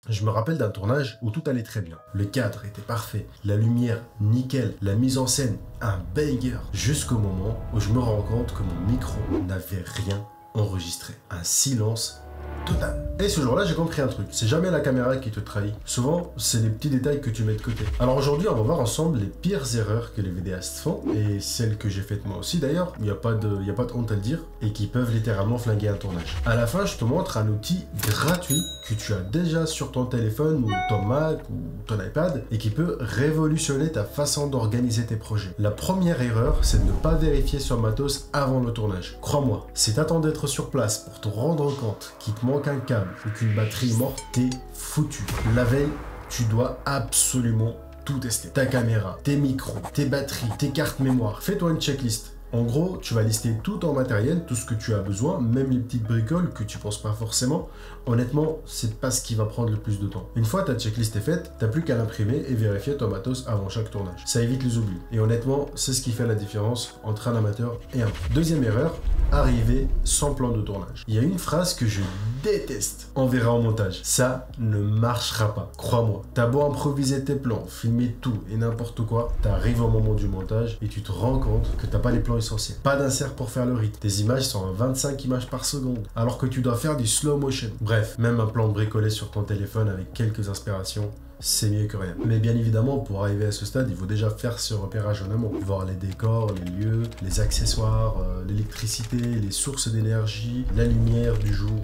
Je me rappelle d'un tournage où tout allait très bien. Le cadre était parfait, la lumière nickel, la mise en scène un banger. Jusqu'au moment où je me rends compte que mon micro n'avait rien enregistré. Un silence total. Et ce jour-là, j'ai compris un truc. C'est jamais la caméra qui te trahit. Souvent, c'est les petits détails que tu mets de côté. Alors aujourd'hui, on va voir ensemble les pires erreurs que les vidéastes font, et celles que j'ai faites moi aussi d'ailleurs, il n'y a pas de honte à le dire, et qui peuvent littéralement flinguer un tournage. À la fin, je te montre un outil gratuit que tu as déjà sur ton téléphone, ou ton Mac, ou ton iPad, et qui peut révolutionner ta façon d'organiser tes projets. La première erreur, c'est de ne pas vérifier son matos avant le tournage. Crois-moi, si t'attends d'être sur place pour te rendre compte qu'il te manque un câble ou qu'une batterie est morte, t'es foutu. La veille, tu dois absolument tout tester. Ta caméra, tes micros, tes batteries, tes cartes mémoire. Fais-toi une checklist. En gros, tu vas lister tout ton matériel, tout ce que tu as besoin, même les petites bricoles que tu penses pas forcément. Honnêtement, c'est pas ce qui va prendre le plus de temps. Une fois ta checklist est faite, t'as plus qu'à l'imprimer et vérifier ton matos avant chaque tournage. Ça évite les oublis. Et honnêtement, c'est ce qui fait la différence entre un amateur et un pro. Deuxième erreur, arriver sans plan de tournage. Il y a une phrase que je déteste. On verra en montage. Ça ne marchera pas. Crois-moi. T'as beau improviser tes plans, filmer tout et n'importe quoi, t'arrives au moment du montage et tu te rends compte que t'as pas les plans essentiels. Pas d'insert pour faire le rythme. Tes images sont à 25 images par seconde, alors que tu dois faire du slow motion. Bref, même un plan bricolé sur ton téléphone avec quelques inspirations, c'est mieux que rien. Mais bien évidemment, pour arriver à ce stade, il faut déjà faire ce repérage en amont. Voir les décors, les lieux, les accessoires, l'électricité, les sources d'énergie, la lumière du jour,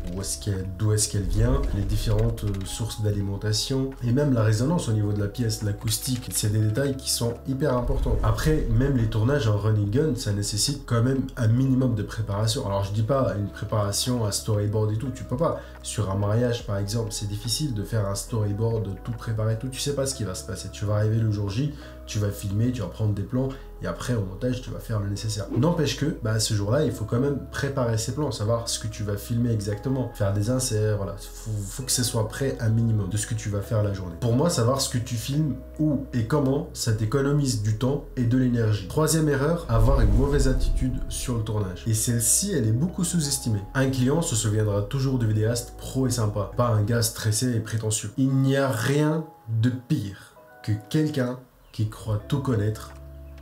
d'où est-ce qu'elle vient, les différentes sources d'alimentation, et même la résonance au niveau de la pièce, l'acoustique. C'est des détails qui sont hyper importants. Après, même les tournages en running gun, ça nécessite quand même un minimum de préparation. Alors je dis pas une préparation à storyboard et tout, tu peux pas. Sur un mariage par exemple, c'est difficile de faire un storyboard tout préparé. Tout, tu sais pas ce qui va se passer. Tu vas arriver le jour J, tu vas filmer, tu vas prendre des plans et après au montage tu vas faire le nécessaire. N'empêche que ce jour-là il faut quand même préparer ses plans, savoir ce que tu vas filmer exactement, faire des inserts, voilà. Faut que ce soit prêt un minimum de ce que tu vas faire la journée. Pour moi, savoir ce que tu filmes, où et comment, ça t'économise du temps et de l'énergie. Troisième erreur, avoir une mauvaise attitude sur le tournage. Et celle-ci, elle est beaucoup sous-estimée. Un client se souviendra toujours du vidéaste pro et sympa, pas un gars stressé et prétentieux. Il n'y a rien de pire que quelqu'un qui croit tout connaître,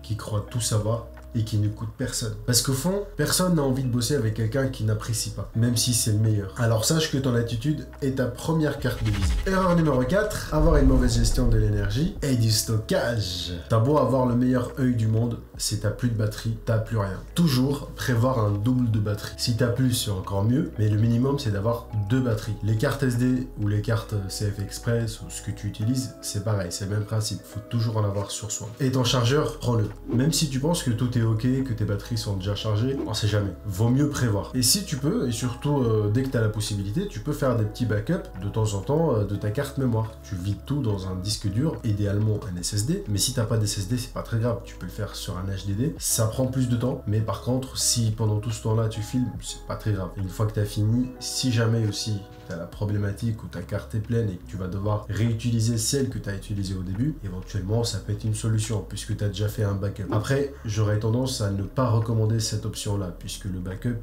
qui croit tout savoir et qui n'écoute personne. Parce qu'au fond, personne n'a envie de bosser avec quelqu'un qui n'apprécie pas, même si c'est le meilleur. Alors sache que ton attitude est ta première carte de visite. Erreur numéro 4, avoir une mauvaise gestion de l'énergie et du stockage. T'as beau avoir le meilleur œil du monde, si t'as plus de batterie, t'as plus rien. Toujours prévoir un double de batterie. Si t'as plus, c'est encore mieux, mais le minimum c'est d'avoir 2 batteries. Les cartes SD ou les cartes CF Express ou ce que tu utilises, c'est pareil, c'est le même principe. Faut toujours en avoir sur soi. Et ton chargeur, prends-le. Même si tu penses que tout est ok, que tes batteries sont déjà chargées, on sait jamais. Vaut mieux prévoir. Et si tu peux, et surtout dès que tu as la possibilité, tu peux faire des petits backups de temps en temps de ta carte mémoire. Tu vides tout dans un disque dur, idéalement un SSD, mais si t'as pas d'SSD, c'est pas très grave, tu peux le faire sur un HDD. Ça prend plus de temps, mais par contre, si pendant tout ce temps-là tu filmes, c'est pas très grave. Et une fois que tu as fini, si jamais aussi tu as la problématique où ta carte est pleine et que tu vas devoir réutiliser celle que tu as utilisée au début, éventuellement ça peut être une solution puisque tu as déjà fait un backup. Après, j'aurais tendance à ne pas recommander cette option-là puisque le backup,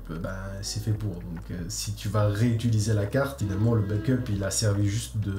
c'est fait pour. Donc si tu vas réutiliser la carte, finalement le backup il a servi juste de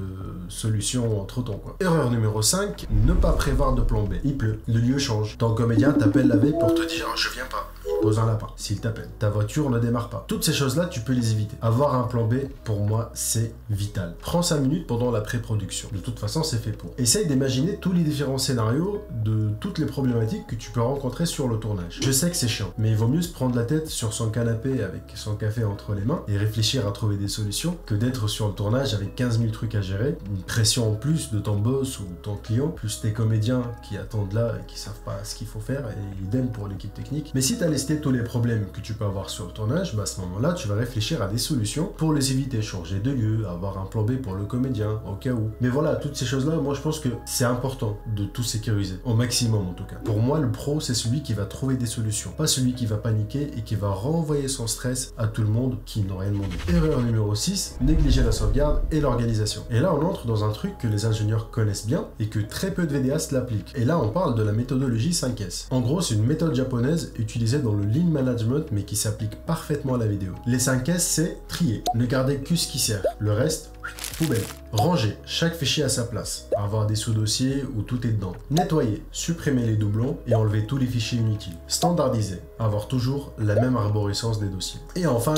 solution entre temps quoi. Erreur numéro 5, ne pas prévoir de plan B. Il pleut, le lieu change. Ton comédien t'appelle la veille pour te dire je viens pas. Il pose un lapin, s'il t'appelle. Ta voiture ne démarre pas. Toutes ces choses-là, tu peux les éviter. Avoir un plan B, pour moi, c'est vital. Prends 5 minutes pendant la pré-production. De toute façon, c'est fait pour. Essaye d'imaginer tous les différents scénarios de toutes les problématiques que tu peux rencontrer sur le tournage. Je sais que c'est chiant, mais il vaut mieux se prendre la tête sur son canapé avec son café entre les mains et réfléchir à trouver des solutions que d'être sur le tournage avec 15 000 trucs à gérer, une pression en plus de ton boss ou ton client, plus tes comédiens qui attendent là et qui savent pas ce qu'il faut faire, et idem pour l'équipe technique. Mais si tu as listé tous les problèmes que tu peux avoir sur le tournage, à ce moment-là, tu vas réfléchir à des solutions pour les éviter, changer de lieu, avoir un plan B pour le comédien, au cas où. Mais voilà, toutes ces choses-là, moi je pense que c'est important de tout sécuriser, au maximum en tout cas. Pour moi, le pro, c'est celui qui va trouver des solutions, pas celui qui va paniquer et qui va renvoyer son stress à tout le monde qui n'ont rien demandé. Erreur numéro 6, négliger la sauvegarde et l'organisation. Et là, on entre dans un truc que les ingénieurs connaissent bien et que très peu de vidéastes l'appliquent. Et là, on parle de la méthodologie 5S. En gros, c'est une méthode japonaise utilisée dans le lean management mais qui s'applique parfaitement à la vidéo. Les 5S, c'est trier, ne garder que ce qui sert. Le reste, Poubelle. Ranger chaque fichier à sa place. Avoir des sous-dossiers où tout est dedans. Nettoyer, supprimer les doublons et enlever tous les fichiers inutiles. Standardiser. Avoir toujours la même arborescence des dossiers. Et enfin,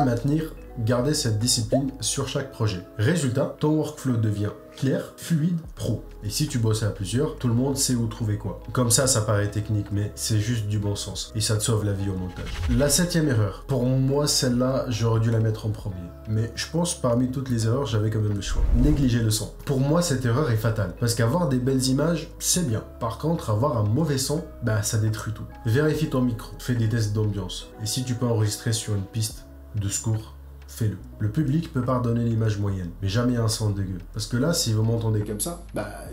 garder cette discipline sur chaque projet. Résultat, ton workflow devient clair, fluide, pro. Et si tu bosses à plusieurs, tout le monde sait où trouver quoi. Comme ça paraît technique, mais c'est juste du bon sens. Et ça te sauve la vie au montage. La 7e erreur. Pour moi, celle-là, j'aurais dû la mettre en premier. Mais je pense parmi toutes les erreurs, j'avais quand même le choix. Négliger le son. Pour moi, cette erreur est fatale. Parce qu'avoir des belles images, c'est bien. Par contre, avoir un mauvais son, ça détruit tout. Vérifie ton micro. Fais des tests d'ambiance. Et si tu peux enregistrer sur une piste de secours, fais-le. Le public peut pardonner l'image moyenne, mais jamais un son dégueu. Parce que là, si vous m'entendez comme ça,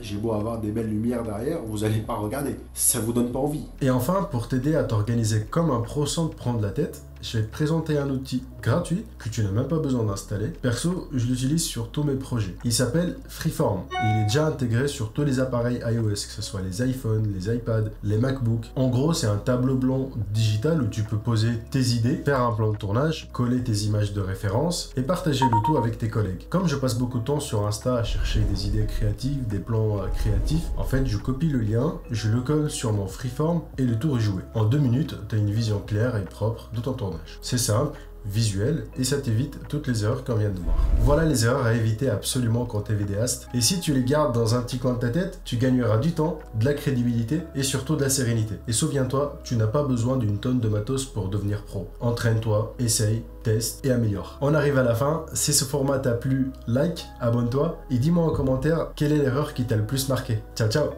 j'ai beau avoir des belles lumières derrière, vous allez pas regarder. Ça vous donne pas envie. Et enfin, pour t'aider à t'organiser comme un pro sans te prendre la tête, je vais te présenter un outil gratuit que tu n'as même pas besoin d'installer. Perso, je l'utilise sur tous mes projets. Il s'appelle Freeform. Il est déjà intégré sur tous les appareils iOS, que ce soit les iPhones, les iPads, les MacBooks. En gros, c'est un tableau blanc digital où tu peux poser tes idées, faire un plan de tournage, coller tes images de référence et partager le tout avec tes collègues. Comme je passe beaucoup de temps sur Insta à chercher des idées créatives, des plans créatifs, en fait, je copie le lien, je le colle sur mon Freeform et le tour est joué. En 2 minutes, tu as une vision claire et propre de ton tournage. C'est simple, visuel, et ça t'évite toutes les erreurs qu'on vient de voir. Voilà les erreurs à éviter absolument quand t'es vidéaste. Et si tu les gardes dans un petit coin de ta tête, tu gagneras du temps, de la crédibilité et surtout de la sérénité. Et souviens-toi, tu n'as pas besoin d'une tonne de matos pour devenir pro. Entraîne-toi, essaye, teste et améliore. On arrive à la fin. Si ce format t'a plu, like, abonne-toi et dis-moi en commentaire quelle est l'erreur qui t'a le plus marqué. Ciao ciao!